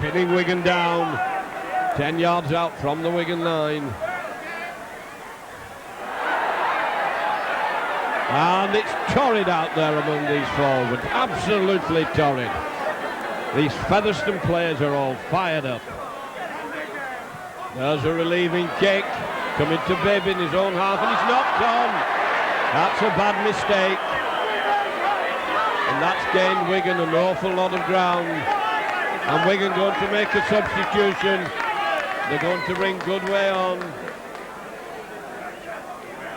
Pinning Wigan down, 10 yards out from the Wigan line. And it's torrid out there among these forwards, absolutely torrid. These Featherstone players are all fired up. There's a relieving kick, coming to Bibb in his own half, and he's knocked on. That's a bad mistake. And that's gained Wigan an awful lot of ground. And Wigan going to make a substitution. They're going to bring Goodway on.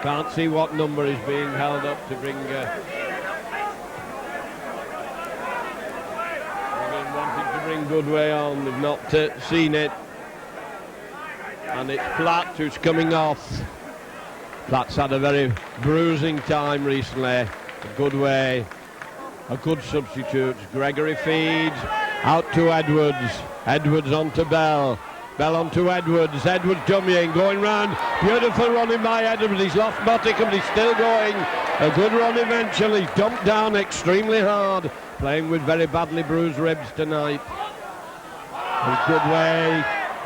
Can't see what number is being held up to bring Wigan wanting to bring Goodway on. They've not seen it. And it's Platt who's coming off. Platt's had a very bruising time recently. Goodway, a good substitute. Gregory feeds out to Edwards. Edwards on to Bell. Bell on to Edwards. Edwards dummying, going round. Beautiful running by Edwards. He's lost Botticum, but he's still going. A good run eventually. He's dumped down extremely hard. Playing with very badly bruised ribs tonight.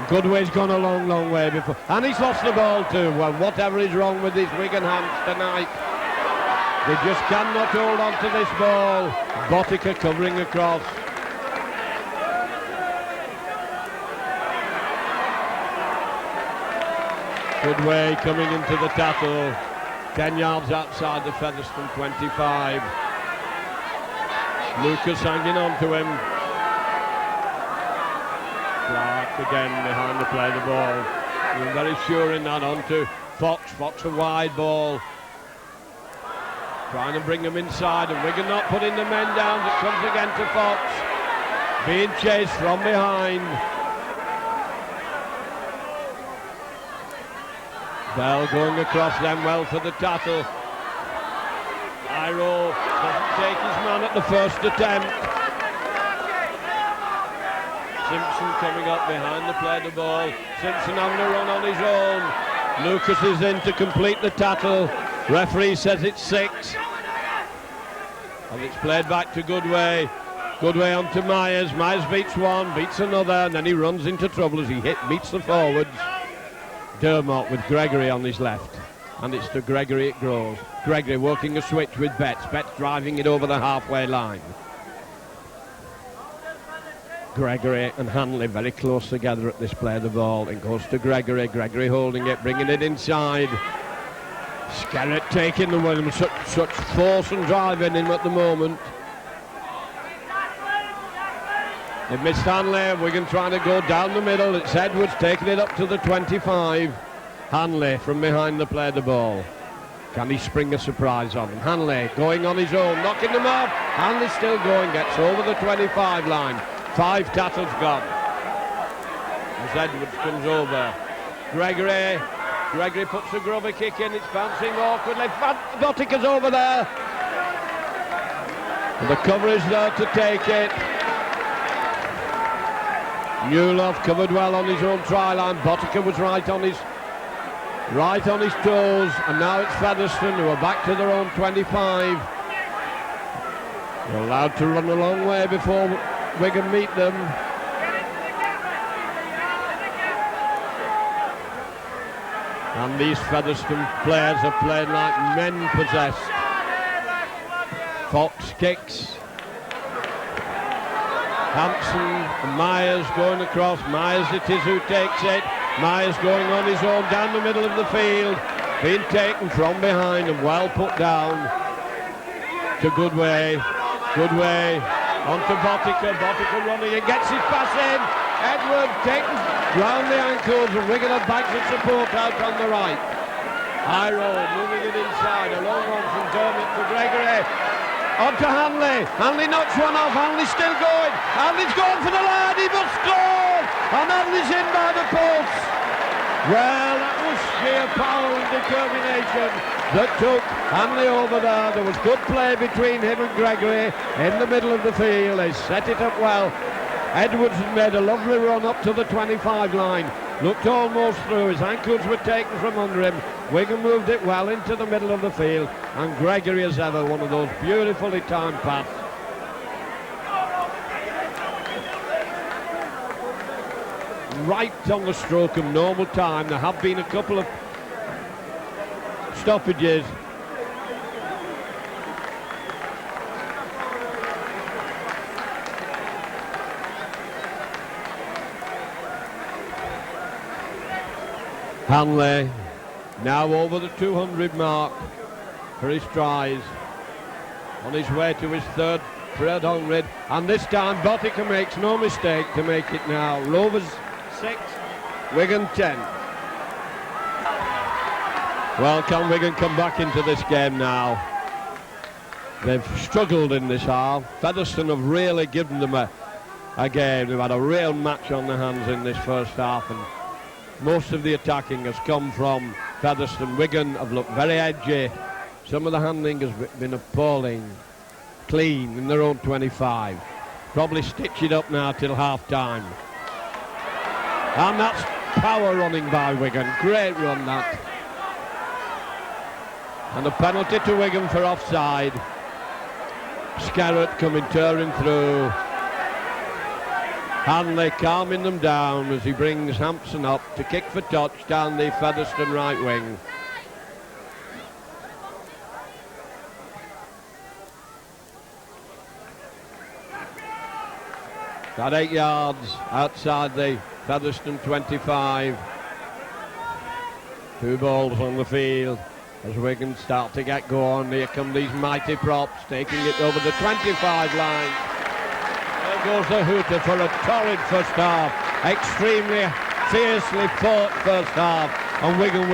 Goodway's gone a long, long way before. And he's lost the ball too. Well, whatever is wrong with these Wigan hands tonight. They just cannot hold on to this ball. Bottica covering across. Goodway coming into the tackle, 10 yards outside the Featherstone 25. Lucas hanging on to him. Clark again behind the play the ball. We're very sure in that, on to Fox. Fox a wide ball. Trying to bring him inside, and Wigan not putting the men down. It comes again to Fox. Being chased from behind. Bell going across them well for the tackle. Iro doesn't take his man at the first attempt. Simpson coming up behind the play the ball. Simpson having a run on his own. Lucas is in to complete the tackle. Referee says it's 6. And it's played back to Goodway. Goodway on to Myers. Myers beats one, beats another, and then he runs into trouble as he meets the forwards. Dermot with Gregory on his left, and it's to Gregory it grows. Gregory working a switch with Betts. Betts driving it over the halfway line. Gregory and Hanley very close together at this play of the ball. It goes to Gregory. Gregory holding it, bringing it inside. Skerritt taking the win. Such force and drive in him at the moment. They've missed Hanley. Wigan trying to go down the middle. It's Edwards taking it up to the 25. Hanley from behind the play the ball. Can he spring a surprise on him? Hanley going on his own, knocking them off. Hanley still going, gets over the 25 line. 5 tackles gone. As Edwards comes over. Gregory puts a grubber kick in. It's bouncing awkwardly. Bottica's over there. And the cover is there to take it. Newlove covered well on his own try line. Bottica was right on his toes, and now it's Featherstone who are back to their own 25. They're allowed to run a long way before Wigan meet them. And these Featherstone players are playing like men possessed. Fox kicks. Hampson and Myers going across. Myers it is who takes it. Myers going on his own down the middle of the field. Being taken from behind and well put down to Goodway. Goodway onto Bottica. Bottica running and gets his pass in. Edward taken round the ankles, and Wigan have bags of support out on the right. Iro moving it inside. A long one from Dermot to Gregory. On to Hanley. Hanley knocks one off. Hanley's still going. Hanley's going for the line. He must score. And Hanley's in by the post. Well, that was sheer power and determination that took Hanley over there. There was good play between him and Gregory in the middle of the field. They set it up well. Edwards had made a lovely run up to the 25 line. Looked almost through. His ankles were taken from under him. Wigan moved it well into the middle of the field, and Gregory, as ever, one of those beautifully timed passes. right on the stroke of normal time. There have been a couple of stoppages. Hanley now over the 200 mark for his tries. On his way to his third 100, and this time Botica makes no mistake to make it now. Rovers 6, Wigan 10. Well, can Wigan come back into this game now? They've struggled in this half. Featherstone have really given them a game. They've had a real match on their hands in this first half, and most of the attacking has come from Featherstone. Wigan have looked very edgy. Some of the handling has been appalling. Clean in their own 25. Probably stitch it up now till half time. And that's power running by Wigan. Great run that. And a penalty to Wigan for offside. Scarrett coming tearing through. Hanley calming them down as he brings Hampson up to kick for touch down the Featherstone right wing. At 8 yards outside the Featherstone 25. 2 balls on the field as Wigan start to get going. Here come these mighty props taking it over the 25 line. There goes the hooter for a torrid first half. Extremely fiercely fought first half, and Wigan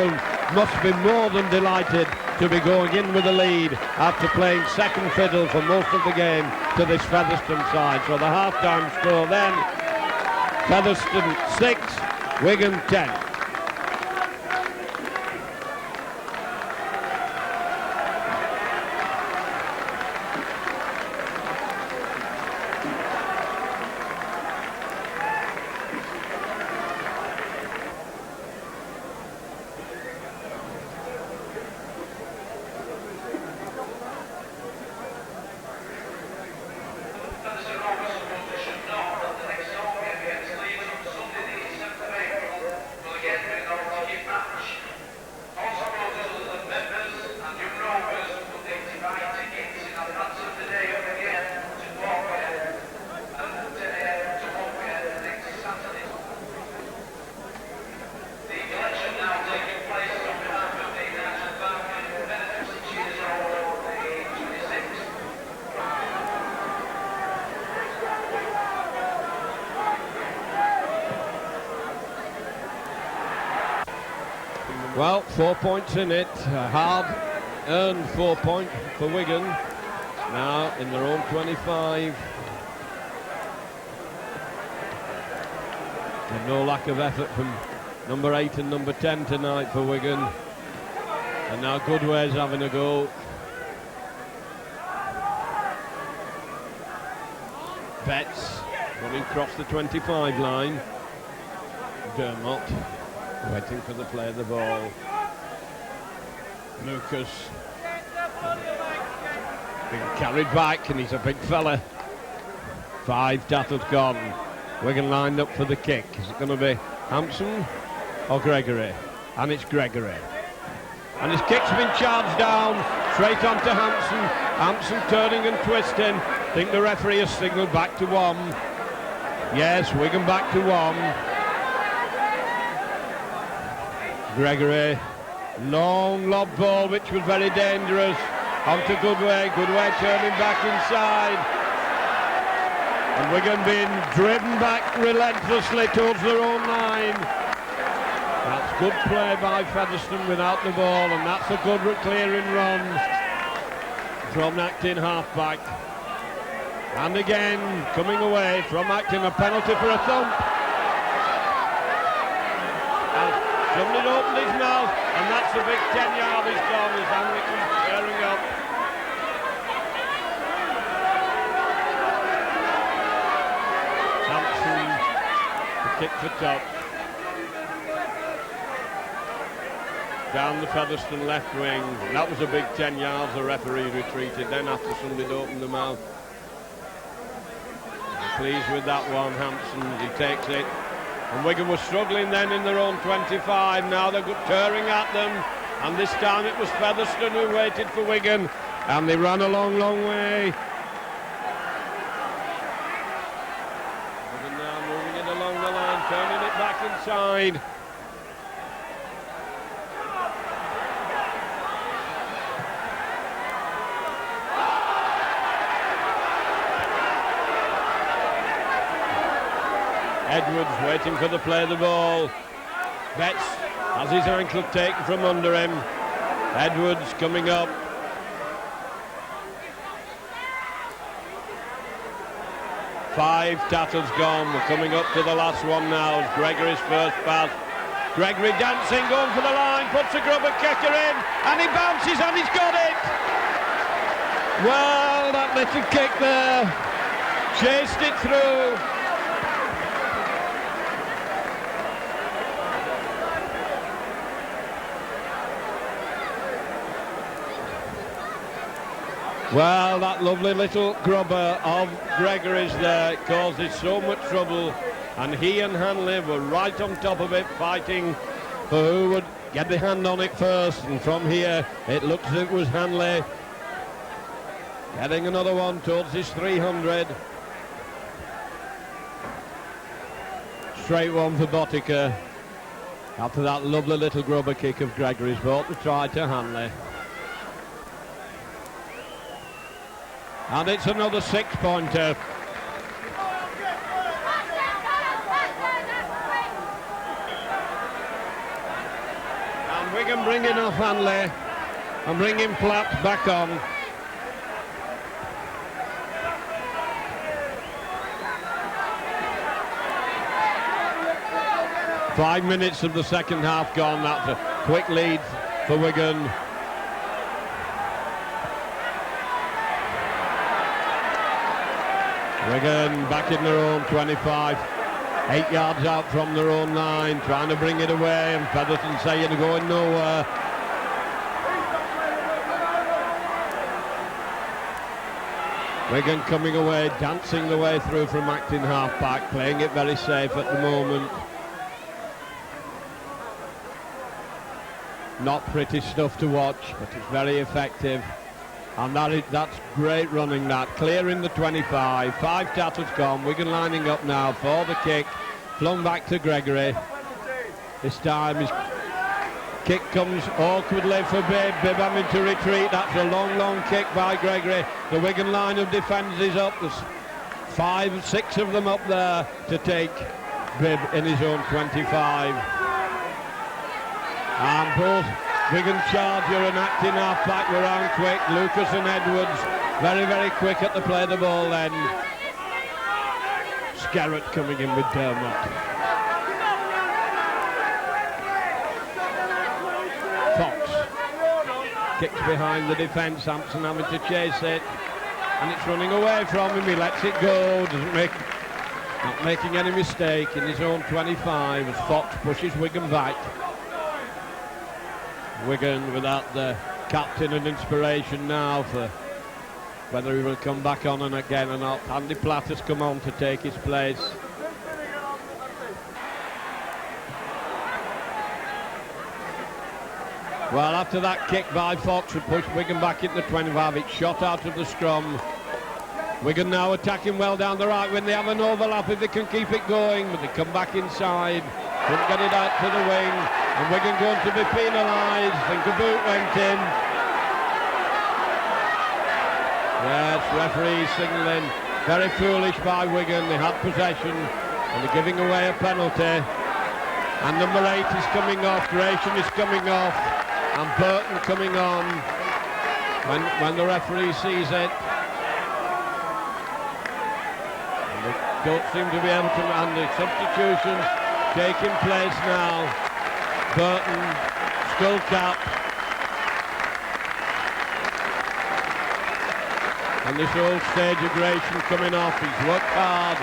must be more than delighted to be going in with the lead after playing second fiddle for most of the game to this Featherstone side. So the half-time score then, Featherstone 6, Wigan 10. Well, 4 points in it. A hard-earned 4 point for Wigan. Now in their own 25. And no lack of effort from number 8 and number 10 tonight for Wigan. And now Goodway's having a go. Betts running across the 25 line. Dermott waiting for the play of the ball. Lucas being carried back, and he's a big fella. 5 tackles gone. Wigan lined up for the kick. Is it going to be Hampson or Gregory? And it's Gregory. And his kick's been charged down straight onto Hampson. Hampson turning and twisting. I think the referee has signalled back to 1. Yes, Wigan back to 1. Gregory, long lob ball which was very dangerous, onto Goodway. Goodway turning back inside, and Wigan being driven back relentlessly towards their own line. That's good play by Featherstone without the ball, and that's a good clearing run from Acton half-back. And again, coming away from Acton, a penalty for a thump. Somebody opened his mouth, and that's a big 10-yard he's gone as Hanley comes tearing up. Hampson, the kick for top. Down the Featherstone left wing. That was a big 10 yards, the referee retreated then after somebody opened the mouth. Pleased with that one, Hampson, he takes it. And Wigan was struggling then in their own 25. Now they're tearing at them. And this time it was Featherstone who waited for Wigan. And they ran a long, long way. Wigan now moving it along the line, turning it back inside. Edwards waiting for the play of the ball. Betts has his ankle taken from under him. Edwards coming up. Five tattles gone. We're coming up to the last one now. It's Gregory's first pass. Gregory dancing, going for the line, puts a grubber kicker in, and he bounces and he's got it. Well, that little kick there, chased it through. Well, that lovely little grubber of Gregory's there caused so much trouble, and he and Hanley were right on top of it, fighting for who would get the hand on it first. And from here, it looks as if it was Hanley getting another one towards his 300. Straight one for Botica after that lovely little grubber kick of Gregory's, brought the try to Hanley. And it's another 6-pointer. And Wigan bringing off Hanley and bringing Platt back on. Five minutes of the second half gone. That's a quick lead for Wigan. Wigan back in their own 25, 8 yards out from their own line, trying to bring it away, and Featherstone saying they're going nowhere. Wigan coming away, dancing the way through from acting half-back, playing it very safe at the moment. Not pretty stuff to watch, but it's very effective. And that's great running, that. Clearing the 25. 5 tattles gone. Wigan lining up now for the kick. Flung back to Gregory. This time his kick comes awkwardly for Bibb. Bibb having to retreat. That's a long, long kick by Gregory. The Wigan line of defenders is up. There's 5, 6 of them up there to take Bibb in his own 25. And both Wigan charger and acting half-back were round quick. Lucas and Edwards very, very quick at the play of the ball then. Skerrett coming in with Dermot. Fox kicks behind the defence. Hampson having to chase it. And it's running away from him. He lets it go. Not making any mistake in his own 25 as Fox pushes Wigan back. Wigan without the captain and inspiration now for whether he will come back on and again or not. Andy Platt has come on to take his place. Well, after that kick by Fox, it pushed Wigan back into 25. It's shot out of the scrum. Wigan now attacking well down the right when they have an overlap if they can keep it going, but they come back inside. Couldn't get it out to the wing, and Wigan going to be penalised. I think a boot went in. Yes, referee signalling. Very foolish by Wigan. They had possession, and they're giving away a penalty. And number 8 is coming off, Gratian is coming off, and Burton coming on when the referee sees it. And they don't seem to be able to, and the substitutions taking place now. Burton, Skullcap. And this old stage of Gratian coming off. He's worked hard.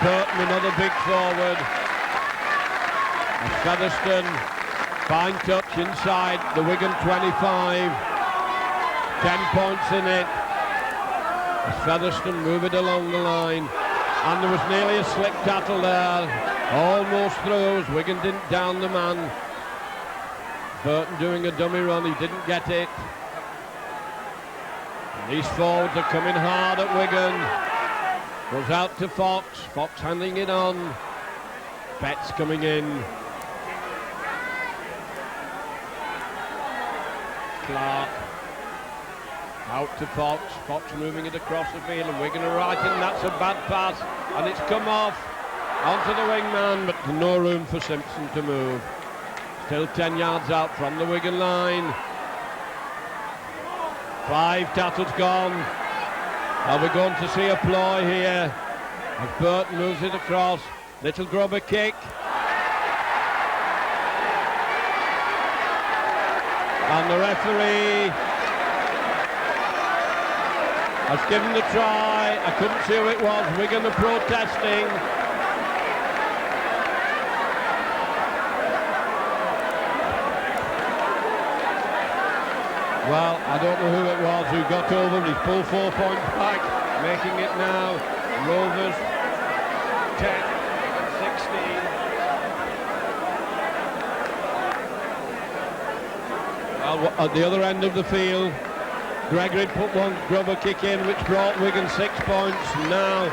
Burton, another big forward. And Featherstone, fine touch inside the Wigan 25. 10 points in it. As Featherstone move it along the line. And there was nearly a slip tackle there. Almost through as Wigan didn't down the man. Burton doing a dummy run, he didn't get it. And these forwards are coming hard at Wigan. Goes out to Fox, Fox handing it on. Betts coming in. Clark. Out to Fox, Fox moving it across the field, and Wigan are right, and that's a bad pass, and it's come off onto the wingman, but no room for Simpson to move. Still 10 yards out from the Wigan line. 5 tackles gone. Are we going to see a ploy here? As Burton moves it across, little grubber kick. And the referee has given the try. I couldn't see who it was. Wigan are protesting. Well, I don't know who it was who got over. He's pulled 4 points back, making it now Rovers 10, 16. Well, at the other end of the field, Gregory put one grubber kick in, which brought Wigan 6 points. Now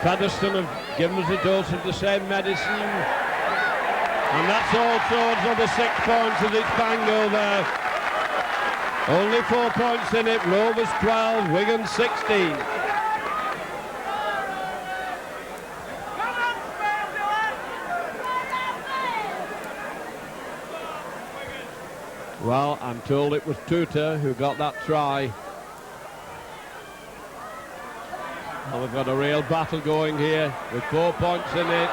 Featherstone have given us a dose of the same medicine, and that's also another 6 points as it's bang over. Only 4 points in it. Rovers 12, Wigan 16. Well, I'm told it was Tutor who got that try. And we've got a real battle going here with 4 points in it.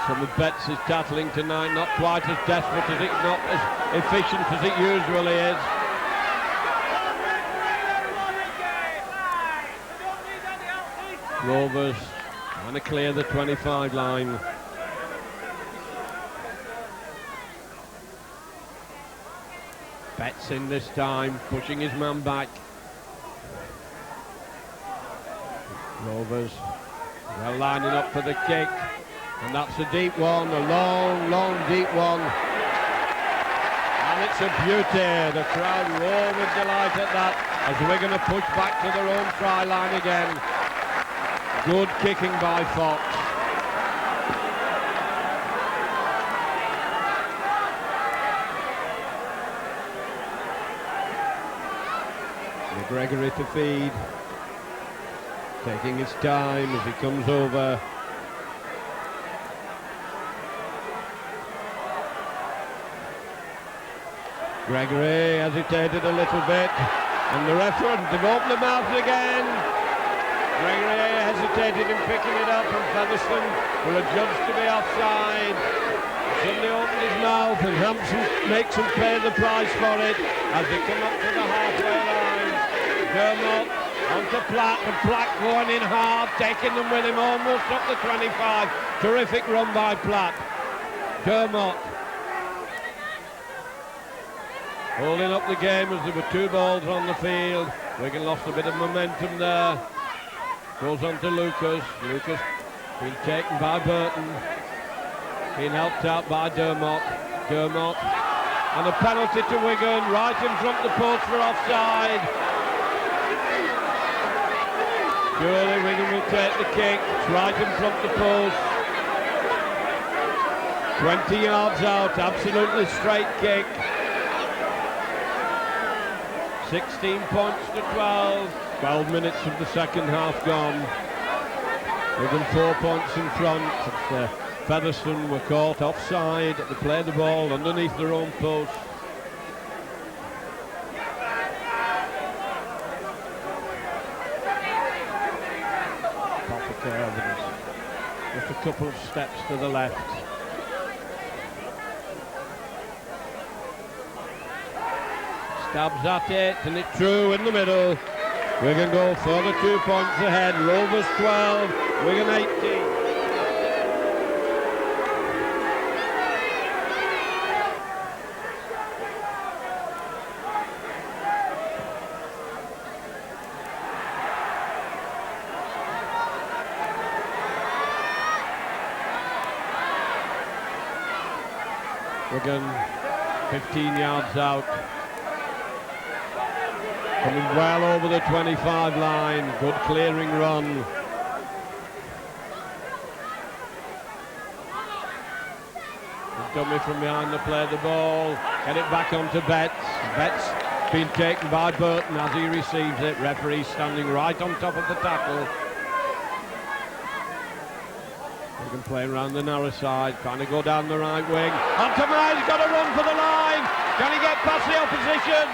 Some of Betts is tackling tonight, not quite as desperate as it, not as efficient as it usually is. Rovers trying to clear the 25 line. Betts in this time, pushing his man back. Rovers well lining up for the kick. And that's a deep one, a long, long, deep one. And it's a beauty. The crowd roar with delight at that as Wigan are pushed back to their own try line again. Good kicking by Fox. Gregory to feed. Taking his time as he comes over. Gregory hesitated a little bit, and the referee to open the mouth again. Gregory hesitated in picking it up, and Featherstone will adjudge to be offside. Suddenly opened his mouth, and Hampson makes him pay the price for it as they come up to the halfway line. Dermot onto Platt, and Platt going in hard, taking them with him almost up the 25. Terrific run by Platt. Dermot holding up the game as there were 2 balls on the field. Wigan lost a bit of momentum there. Goes on to Lucas. Lucas being taken by Burton. Being helped out by Dermot. Dermot. And a penalty to Wigan right in front of the post for offside. Surely Wigan will take the kick. It's right in front of the post. 20 yards out. Absolutely straight kick. 16 points to 12. 12 minutes of the second half gone. Wigan 4 points in front. Featherstone were caught offside. They played the ball underneath their own post. Proper care. Just a couple of steps to the left. Stabs at it, and it's true in the middle. Wigan go further 2 points ahead. Rovers 12, Wigan 18. Wigan 15 yards out. Coming well over the 25 line. Good clearing run. Dummy from behind the play the ball. Get it back onto Betts. Betts being taken by Burton as he receives it. Referee standing right on top of the tackle. Wigan playing around the narrow side, trying to go down the right wing. Onto Myers, got to run for the line. Can he get past the opposition?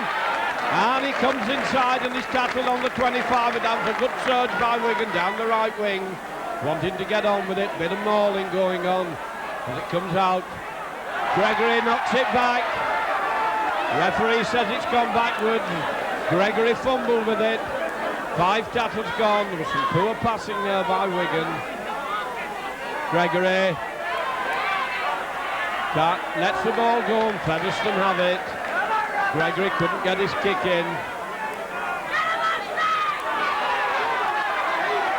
And he comes inside and he's tackled on the 25. And that's a good surge by Wigan down the right wing. Wanting to get on with it. Bit of mauling going on as it comes out. Gregory knocks it back. Referee says it's gone backwards. Gregory fumbled with it. 5 tackles gone. There was some poor passing there by Wigan. Gregory lets the ball go and Featherstone have it. Gregory couldn't get his kick in.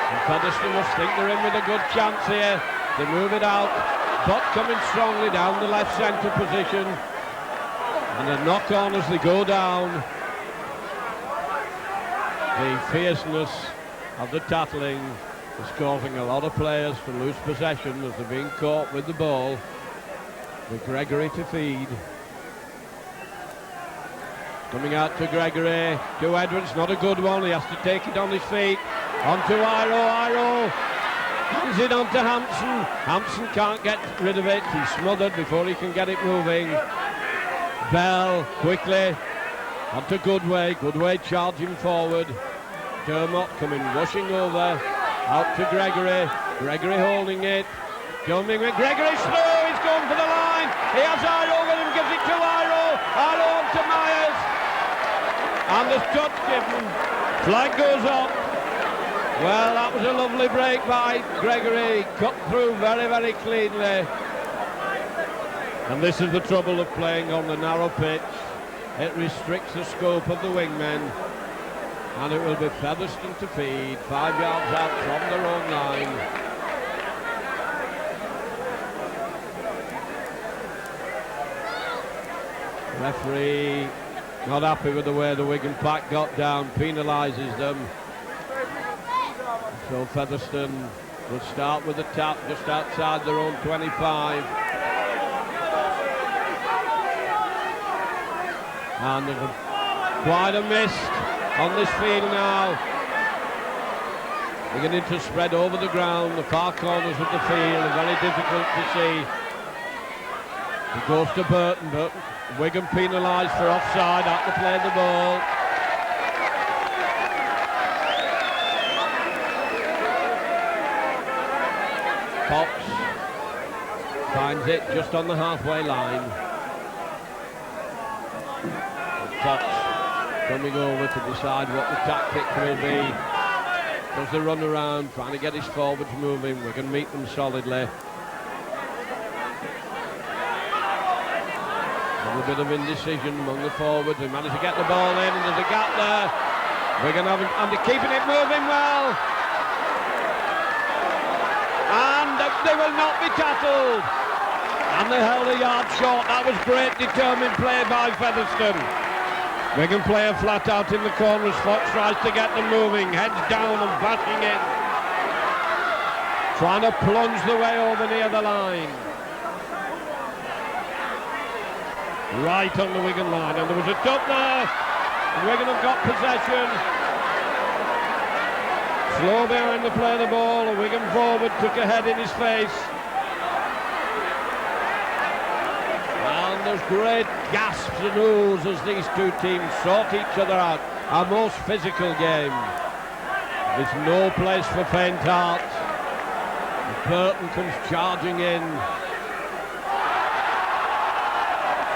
And Featherstone must think they're in with a good chance here. They move it out. Butt coming strongly down the left centre position. And a knock on as they go down. The fierceness of the tackling is causing a lot of players to lose possession as they're being caught with the ball. With Gregory to feed. Coming out to Gregory, to Edwards, not a good one, he has to take it on his feet. On to Iro, hands it on to Hampson. Hampson can't get rid of it, he's smothered before he can get it moving. Bell, quickly, on to Goodway charging forward. Dermot coming rushing over, out to Gregory holding it. Coming with Gregory slow, he's going for the line. He has Iro with him, gives it to Iro on to Myers. And the touch given, flag goes up. Well, that was a lovely break by Gregory, cut through very, very cleanly. And this is the trouble of playing on the narrow pitch. It restricts the scope of the wingmen. And it will be Featherstone to feed, 5 yards out from their own line. Referee not happy with the way the Wigan pack got down, penalises them. So Featherstone will start with a tap just outside their own 25. And there's quite a mist on this field now. Beginning to spread over the ground, the far corners of the field are very difficult to see. It goes to Burton. Wigan penalised for offside, out to play the ball. Fox finds it just on the halfway line. Fox coming over to decide what the tactics will be. Does the run around, trying to get his forwards moving. We can meet them solidly. A bit of indecision among the forwards. They managed to get the ball in, and there's a gap there. Wigan haven't, and they're keeping it moving well. And they will not be tackled. And they held a yard short. That was great determined play by Featherstone. Wigan player flat out in the corner as Fox tries to get them moving. Heads down and bashing it. Trying to plunge the way over near the line. Right on the Wigan line, and there was a dub there. Wigan have got possession. Slow behind the play of the ball. A Wigan forward took a head in his face. And there's great gasps and oohs as these two teams sort each other out. Our most physical game. There's no place for faint heart. Burton comes charging in.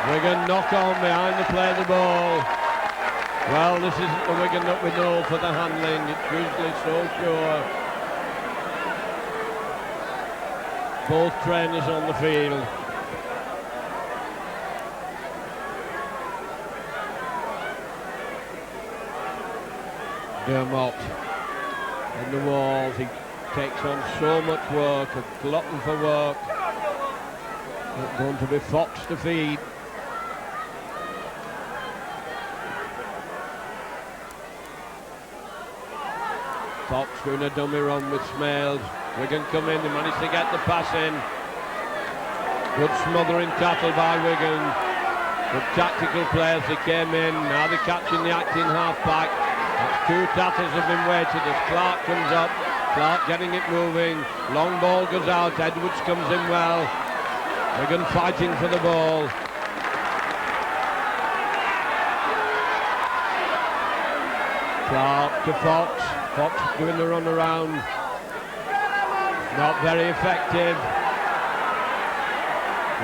Wigan knock on behind the play of the ball. Well, this isn't the Wigan that we know for the handling. It's usually so sure. Both trainers on the field. Dermot in the walls. He takes on so much work, a glutton for work. Going to be Fox to feed. Fox doing a dummy run with Smales. Wigan come in, they managed to get the pass in. Good smothering tackle by Wigan. Good tactical players, they came in. Now they're catching the acting half-back. That's two tackles have been waited as Clark comes up. Clark getting it moving. Long ball goes out. Edwards comes in well. Wigan fighting for the ball. Clark to Fox. Fox doing the run around. Not very effective.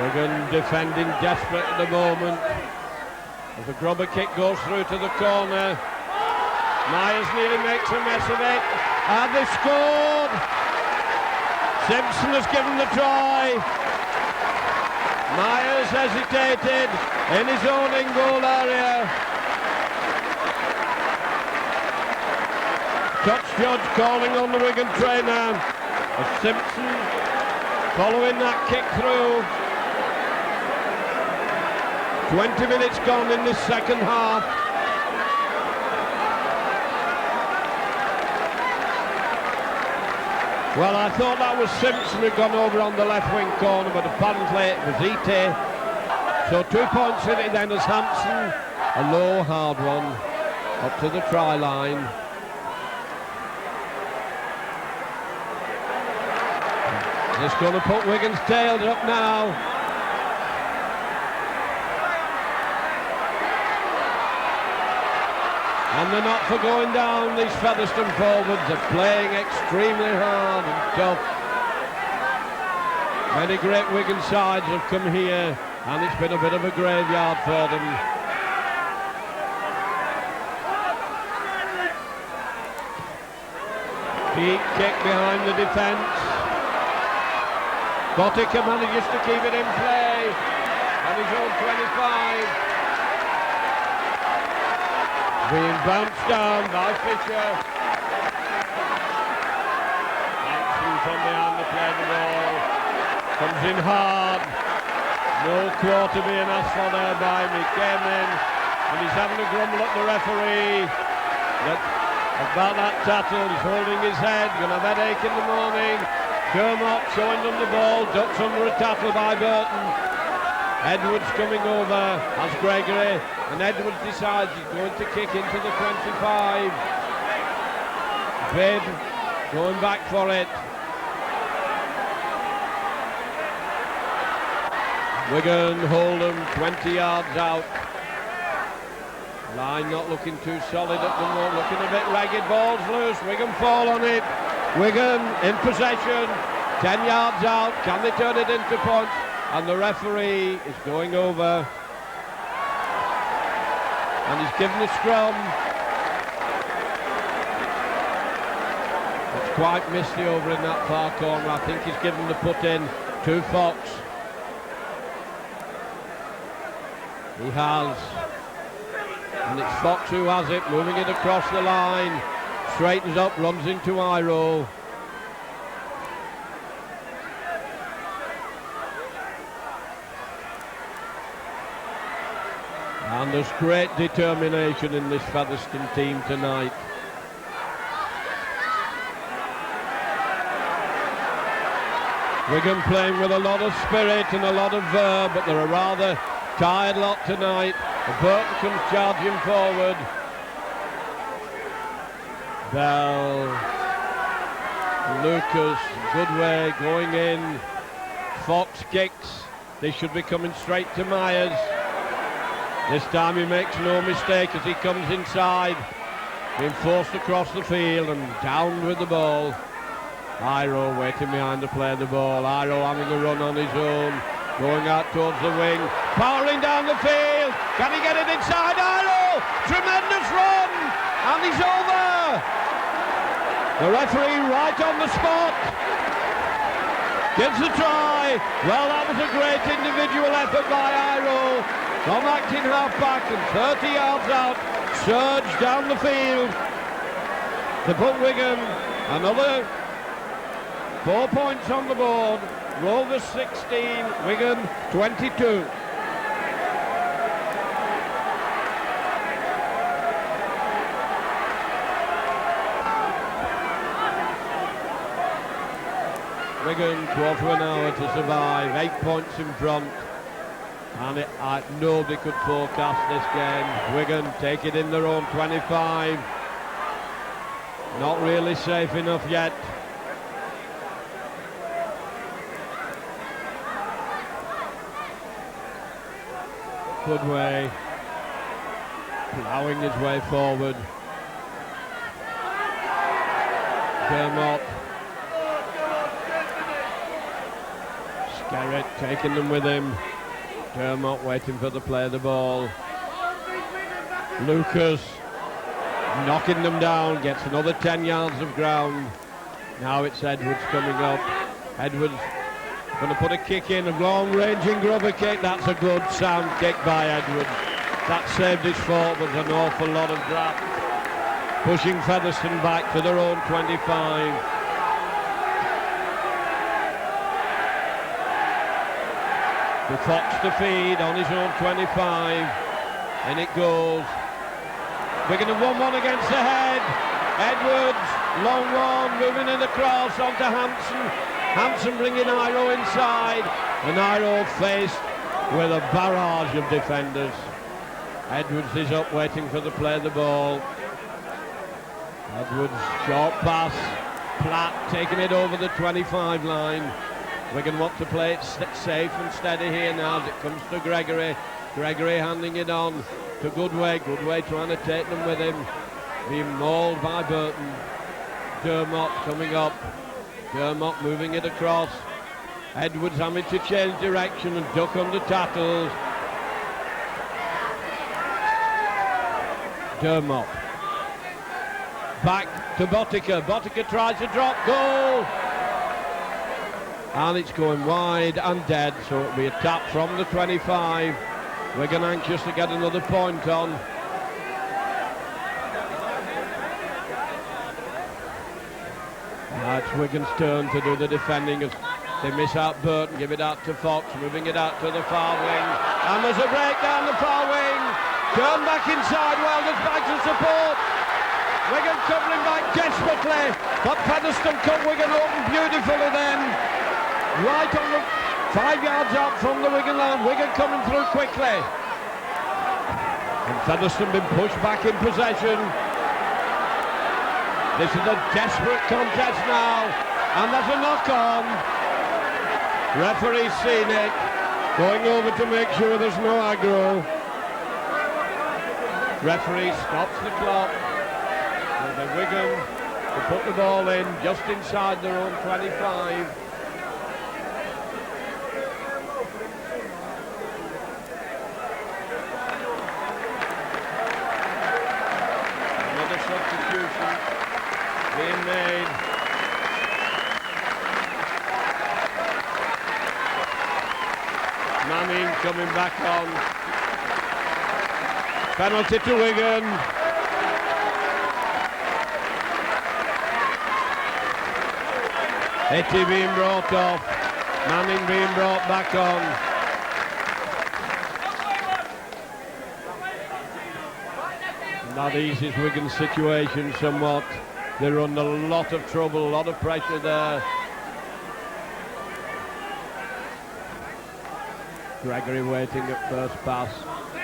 Wigan defending desperate at the moment. As the grubber kick goes through to the corner. Myers nearly makes a mess of it. And they scored! Simpson has given the try. Myers hesitated in his own in-goal area. Touch judge calling on the Wigan trainer. As Simpson following that kick through. 20 minutes gone in this second half. Well, I thought that was Simpson who'd gone over on the left wing corner, but apparently it was Ite. So 2 points in it then as Hampson, a low hard one, up to the try line. It's going to put Wigan's tails up now. And they're not for going down, these Featherstone forwards. They're playing extremely hard and tough. Many great Wigan sides have come here, and it's been a bit of a graveyard for them. Deep kick behind the defence. Botica manages to keep it in play on his own 25. Being bounced down by Fisher. Action from behind the play the ball. Comes in hard. No quarter being asked for there by him. He came in and he's having a grumble at the referee. About that tackle, he's holding his head, gonna have a headache in the morning. Dermot showing them the ball, ducks under a tackle by Burton. Edwards coming over as Gregory, and Edwards decides he's going to kick into the 25. Bibb going back for it. Wigan hold them 20 yards out. Line not looking too solid at the moment, looking a bit ragged. Ball's loose, Wigan fall on it. Wigan in possession, 10 yards out. Can they turn it into points? And the referee is going over. And he's given a scrum. It's quite misty over in that far corner. I think he's given the put in to Fox. He has. And it's Fox who has it, moving it across the line. Straightens up, runs into Iro. And there's great determination in this Featherstone team tonight. Wigan playing with a lot of spirit and a lot of verve, but they're a rather tired lot tonight. Burton comes charging forward. Bell, Lucas, Goodway going in. Fox kicks. They should be coming straight to Myers. This time he makes no mistake as he comes inside. Being forced across the field and down with the ball. Iro waiting behind to play the ball. Iro having a run on his own. Going out towards the wing. Powering down the field. Can he get it inside? Iro! Tremendous run! And he's over! The referee right on the spot. Gives the try. Well, that was a great individual effort by Iro. From acting half-back and 30 yards out. Surge down the field. To put Wigan another 4 points on the board. Rovers 16, Wigan 22. Wigan, quarter of an hour to survive, 8 points in front, and nobody could forecast this game. Wigan take it in their own 25. Not really safe enough yet. Goodway ploughing his way forward. Dermot. Skerritt taking them with him. Dermot waiting for the play of the ball. Lucas knocking them down, gets another 10 yards of ground. Now it's Edwards coming up. Edwards going to put a kick in, a long-ranging grubber kick. That's a good sound kick by Edwards. That saved his fault, but an awful lot of draft. Pushing Featherstone back to their own 25. The Fox to feed on his own 25. And it goes. Wigan have 1-1 against the head. Edwards, long one, moving in across onto Hampson. Hampson bringing Iro inside, and Iro faced with a barrage of defenders. Edwards is up waiting for the play of the ball. Edwards, short pass. Platt taking it over the 25 line. Wigan want to play it safe and steady here now as it comes to Gregory. Gregory handing it on to Goodway. Goodway trying to take them with him. Being mauled by Burton. Dermot coming up. Dermot moving it across. Edwards having to change direction and duck under tackles. Dermot. Back to Botica. Botica tries to drop goal. And it's going wide and dead, so it'll be a tap from the 25. Wigan anxious to get another point on. Now it's Wigan's turn to do the defending as they miss out Burton, give it out to Fox, moving it out to the far wing. And there's a break down the far wing. Turn back inside, Welders back to support. Wigan covering back desperately, but Featherstone cut Wigan open beautifully then. Right on the 5 yards out from the Wigan line. Wigan coming through quickly. And Featherstone been pushed back in possession. This is a desperate contest now, and there's a knock-on. Referee's seen it, going over to make sure there's no aggro. Referee stops the clock. And the Wigan to put the ball in just inside their own 25. Another substitution being made. Manning coming back on. Penalty to Wigan. Etty being brought off. Manning being brought back on. And that eases Wigan's situation somewhat. They're under a lot of trouble, a lot of pressure there. Gregory waiting at first pass.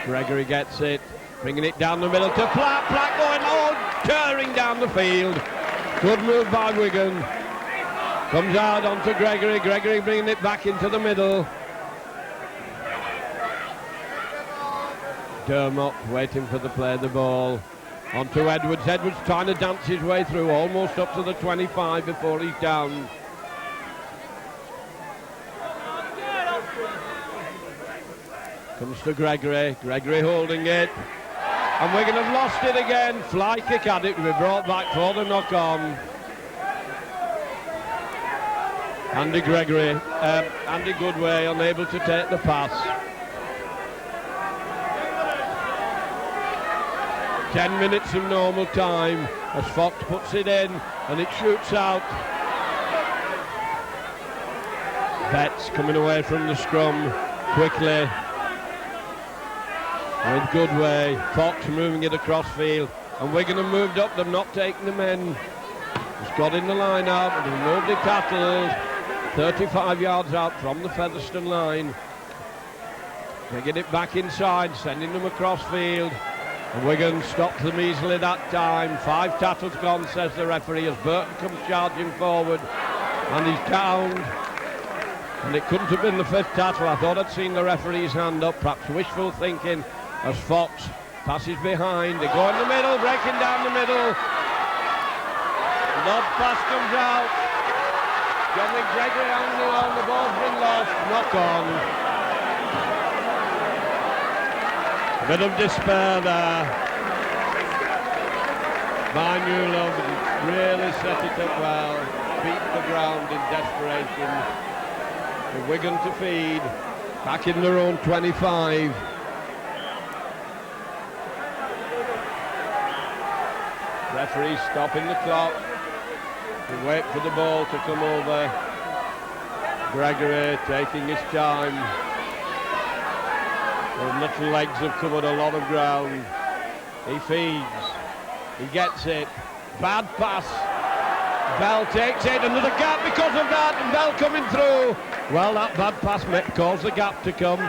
Gregory gets it, bringing it down the middle to Platt. Platt going on, tearing down the field. Good move by Wigan. Comes out onto Gregory. Gregory bringing it back into the middle. Dermot waiting for the play of the ball. Onto Edwards. Edwards trying to dance his way through, almost up to the 25 before he's down. Comes to Gregory. Gregory holding it. And Wigan have lost it again. Fly kick at it to be brought back for the knock-on. Andy Goodway unable to take the pass. 10 minutes of normal time as Fox puts it in and it shoots out. Betts coming away from the scrum quickly. In good way. Fox moving it across field. And Wigan have moved up, they've not taken the men. He's got in the line out, but there's nobody tackled. 35 yards out from the Featherstone line. They get it back inside, sending them across field. And Wigan stops them easily that time. 5 tackles gone, says the referee, as Burton comes charging forward. And he's downed. And it couldn't have been the 5th tackle. I thought I'd seen the referee's hand up, perhaps wishful thinking, as Fox passes behind. They go in the middle, breaking down the middle. Lob pass comes out. Johnny Gregory on the ball's been lost. Knock on. A bit of despair there. By Newlove really set it up well. Beat the ground in desperation. The Wigan to feed. Back in their own 25. Referee stopping the clock. And wait for the ball to come over. Gregory taking his time. The little legs have covered a lot of ground. He feeds. He gets it. Bad pass. Bell takes it. Another gap because of that. And Bell coming through. Well, that bad pass caused the gap to come.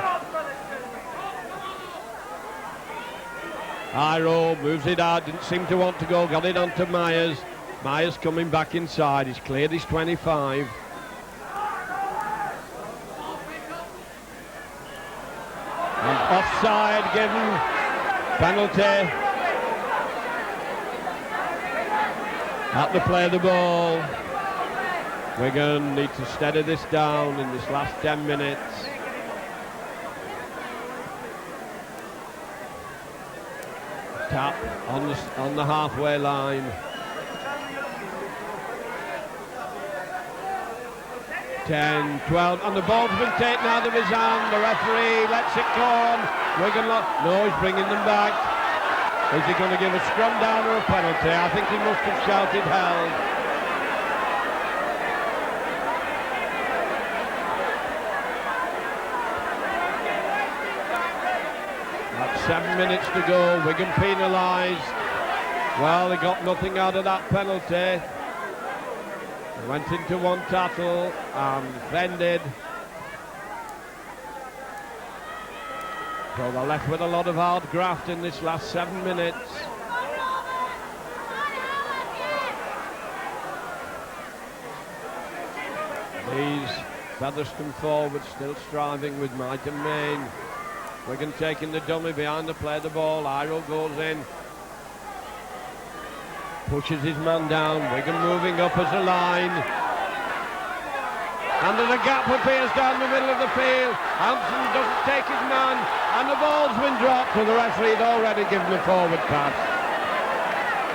Iro moves it out. Didn't seem to want to go. Got it onto Myers. Myers coming back inside. He's cleared his 25. And offside given. Penalty. At the play of the ball. Wigan need to steady this down in this last 10 minutes. Tap on the halfway line. 10, 12, and the ball's been taken out of his hand. The referee lets it go on. Wigan, no, he's bringing them back. Is he going to give a scrum down or a penalty? I think he must have shouted held. That's 7 minutes to go. Wigan penalised. Well, they got nothing out of that penalty. Went into one tackle and fended. So they're left with a lot of hard graft in this last 7 minutes. These Featherstone forwards still striving with might and main. Wigan taking the dummy behind the play of the ball. Iro goes in. Pushes his man down. Wigan moving up as a line. And there's a gap appears down the middle of the field. Hampson doesn't take his man. And the ball's been dropped. So the referee had already given a forward pass.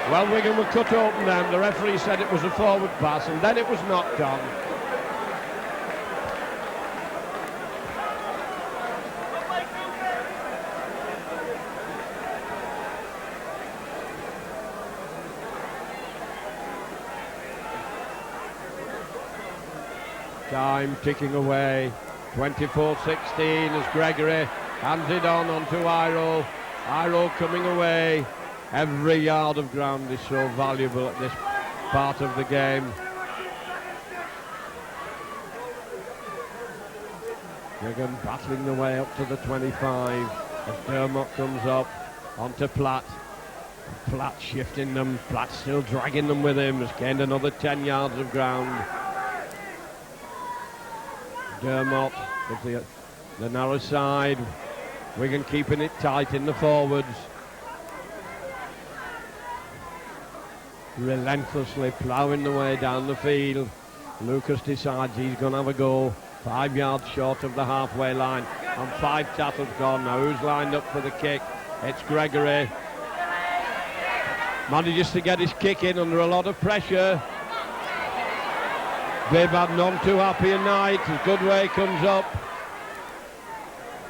Well, Wigan were cut open then. The referee said it was a forward pass. And then it was knocked on. Time ticking away. 24-16 as Gregory hands it onto Iro. Iro coming away. Every yard of ground is so valuable at this part of the game. Wigan battling the way up to the 25 as Dermot comes up onto Platt. Platt shifting them. Platt still dragging them with him. Has gained another 10 yards of ground. Dermot with the narrow side. Wigan keeping it tight in the forwards. Relentlessly ploughing the way down the field. Lucas decides he's going to have a go. 5 yards short of the halfway line. And 5 tackles gone. Now who's lined up for the kick? It's Gregory. Manages to get his kick in under a lot of pressure. They've had none too happy a night as Goodway comes up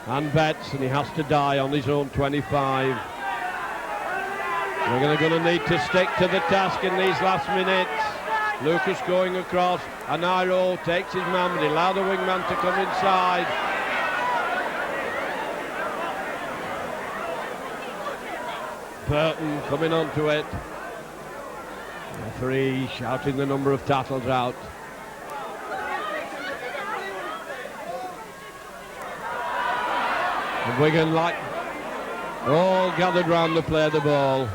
and Betts, and he has to die on his own 25. We're going to need to stick to the task in these last minutes. Lucas going across, and Iro takes his man, but he allowed the wingman to come inside. Burton coming onto it. Referee shouting the number of tackles out. And Wigan all gathered round to play the ball.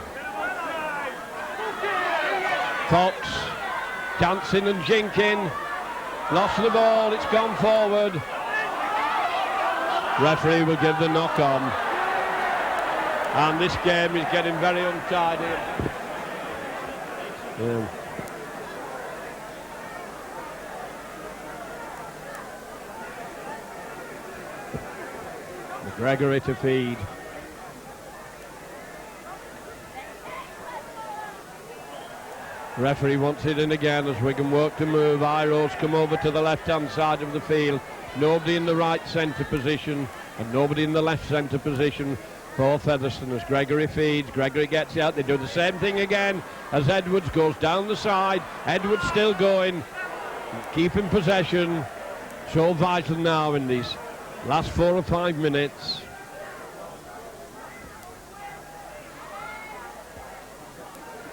Fox dancing and jinking. Lost the ball, it's gone forward. Referee will give the knock on. And this game is getting very untidy. Yeah. Gregory to feed. Referee wants it in again as Wigan work to move. Iro's come over to the left-hand side of the field. Nobody in the right centre position and nobody in the left centre position for Featherstone as Gregory feeds. Gregory gets out. They do the same thing again as Edwards goes down the side. Edwards still going, keeping possession. So vital now in these last 4 or 5 minutes.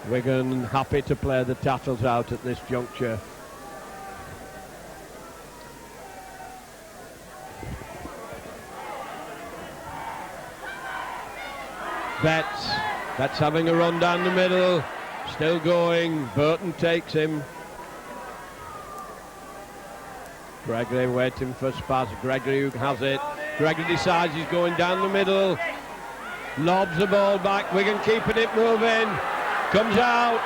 Wigan happy to play the tattles out at this juncture. Betts having a run down the middle, still going. Burton takes him. Gregory waiting for Spaz. Gregory who has it. Gregory decides he's going down the middle. Lobs the ball back. Wigan keeping it moving. Comes out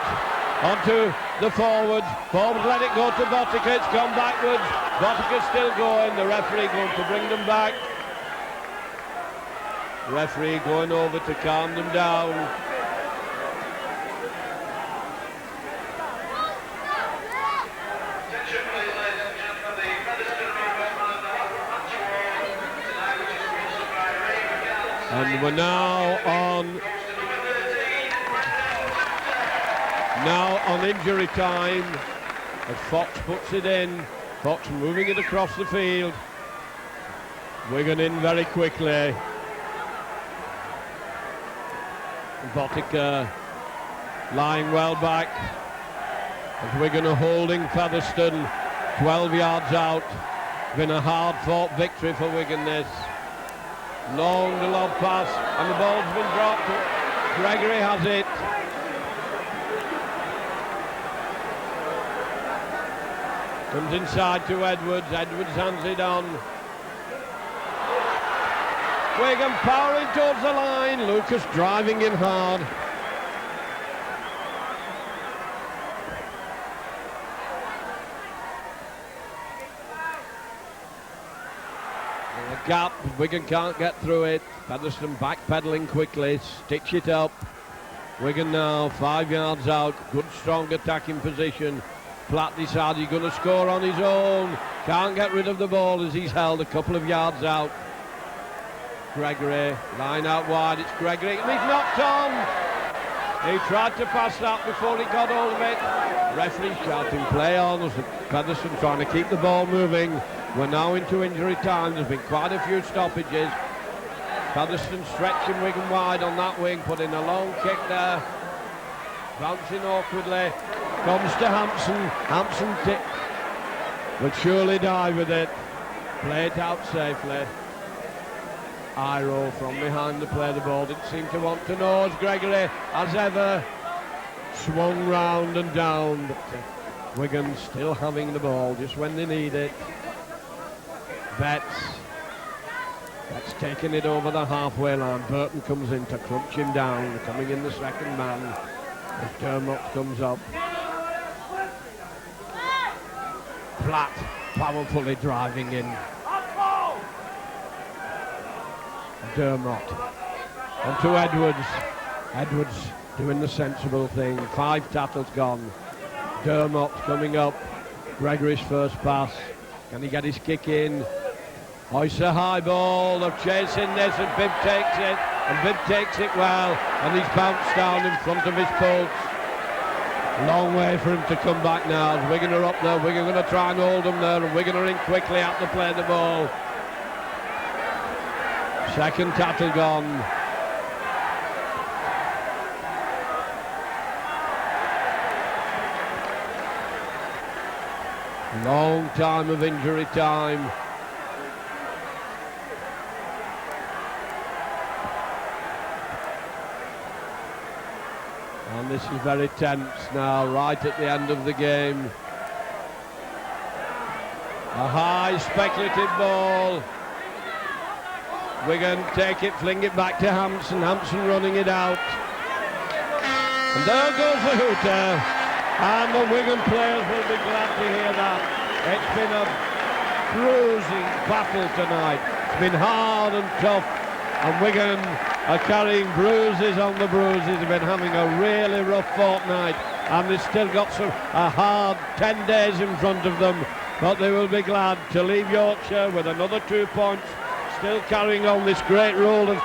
onto the forwards. Forwards let it go to Botica. It's gone backwards. Botica's still going. The referee going to bring them back. Referee going over to calm them down. And we're now on injury time as Fox puts it in. Fox moving it across the field. Wigan in very quickly. Botica lying well back as Wigan are holding Featherstone 12 yards out. Been a hard fought victory for Wigan this. Long the lob pass and the ball's been dropped. Gregory has it. Comes inside to Edwards. Edwards hands it on. Wigan powering towards the line. Lucas driving in hard. A gap. Wigan can't get through it. Featherstone backpedaling quickly. Stitch it up. Wigan now 5 yards out. Good strong attacking position. Platt decides he's going to score on his own. Can't get rid of the ball as he's held a couple of yards out. Gregory, line out wide, it's Gregory, and he's knocked on! He tried to pass that before he got hold of it. Referee shouting play on as Featherstone trying to keep the ball moving. We're now into injury time, there's been quite a few stoppages. Featherstone stretching Wigan wide on that wing, putting a long kick there. Bouncing awkwardly, comes to Hampson. Hampson will surely die with it. Play it out safely. Iro from behind to play the ball, didn't seem to want to know as Gregory, as ever, swung round and down, but Wigan still having the ball just when they need it. Betts taking it over the halfway line. Burton comes in to crunch him down, coming in the second man as Dermot comes up. Platt powerfully driving in. Dermot onto Edwards. Edwards doing the sensible thing. 5 tackles gone. Dermot coming up. Gregory's first pass. Can he get his kick in? Hoists a high ball. They're chasing this and Bibb takes it. And Bibb takes it well. And he's bounced down in front of his post. Long way for him to come back now. Wigan are up there. Wigan are going to try and hold them there. And Wigan are in quickly out to play the ball. Second tackle gone. Long time of injury time. And this is very tense now, right at the end of the game. A high speculative ball. Wigan take it, fling it back to Hampson. Hampson running it out. And there goes the hooter. And the Wigan players will be glad to hear that. It's been a bruising battle tonight. It's been hard and tough. And Wigan are carrying bruises on the bruises. They've been having a really rough fortnight. And they've still got a hard 10 days in front of them. But they will be glad to leave Yorkshire with another 2 points. Still carrying on this great role of